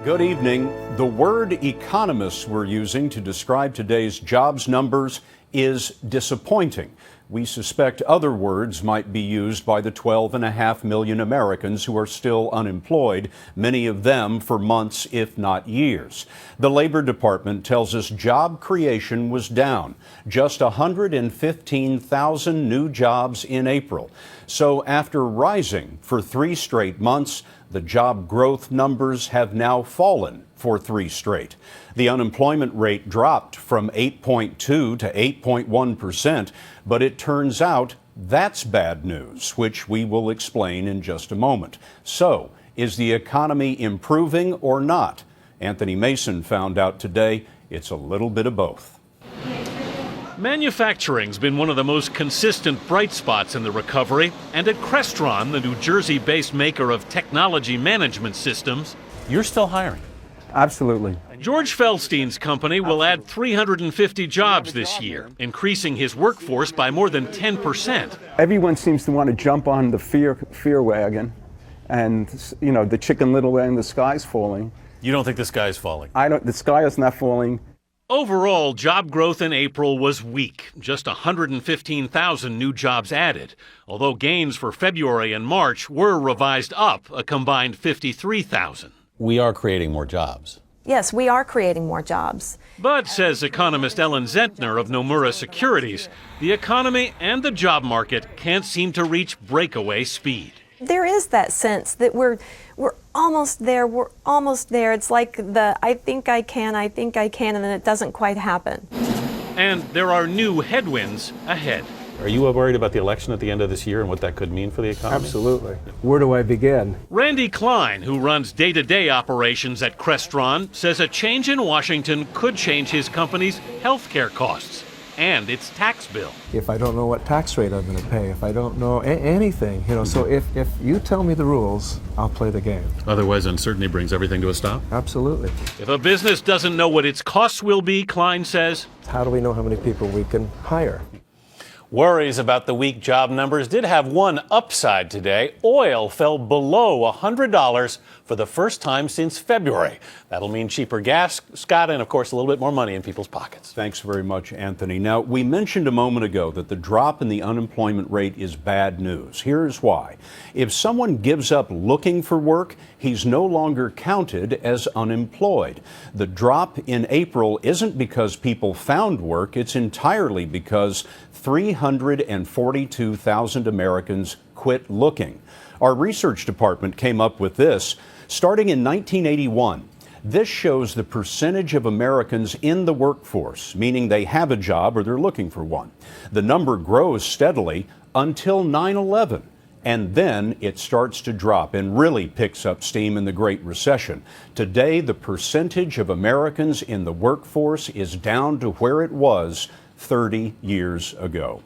Good evening. The word economists were using to describe today's jobs numbers is disappointing. We suspect other words might be used by the 12.5 million Americans who are still unemployed, many of them for months, if not years. The Labor Department tells us job creation was down, just 115,000 new jobs in April. So after rising for 3 straight months, the job growth numbers have now fallen for 3 straight. The unemployment rate dropped from 8.2 to 8.1%, but it turns out that's bad news, which we will explain in just a moment. So, is the economy improving or not? Anthony Mason found out today it's a little bit of both. Manufacturing's been one of the most consistent bright spots in the recovery, and at Crestron, the New Jersey-based maker of technology management systems, you're still hiring. Absolutely. George Feldstein's company will add 350 jobs this year, increasing his workforce by more than 10%. Everyone seems to want to jump on the fear wagon, and the Chicken Little wagon, the sky's falling. You don't think the sky's falling? The sky is not falling. Overall, job growth in April was weak, just 115,000 new jobs added, although gains for February and March were revised up a combined 53,000. We are creating more jobs. Yes, we are creating more jobs. But, says economist Ellen Zentner of Nomura Securities, the economy and the job market can't seem to reach breakaway speed. There is that sense that we're almost there. It's like the I think I can, and then it doesn't quite happen. And there are new headwinds ahead. Are you worried about the election at the end of this year and what that could mean for the economy? Absolutely. Where do I begin? Randy Klein, who runs day-to-day operations at Crestron, says a change in Washington could change his company's health care costs and its tax bill. If I don't know what tax rate I'm going to pay, if I don't know anything, so if you tell me the rules, I'll play the game. Otherwise, uncertainty brings everything to a stop? Absolutely. If a business doesn't know what its costs will be, Klein says, how do we know how many people we can hire? Worries about the weak job numbers did have one upside today. Oil fell below $100 for the first time since February. That'll mean cheaper gas, Scott, and of course a little bit more money in people's pockets. Thanks very much, Anthony. Now, we mentioned a moment ago that the drop in the unemployment rate is bad news. Here's why. If someone gives up looking for work, he's no longer counted as unemployed. The drop in April isn't because people found work, it's entirely because 342,000 Americans quit looking. Our research department came up with this. Starting in 1981, this shows the percentage of Americans in the workforce, meaning they have a job or they're looking for one. The number grows steadily until 9/11, and then it starts to drop and really picks up steam in the Great Recession. Today, the percentage of Americans in the workforce is down to where it was 30 years ago.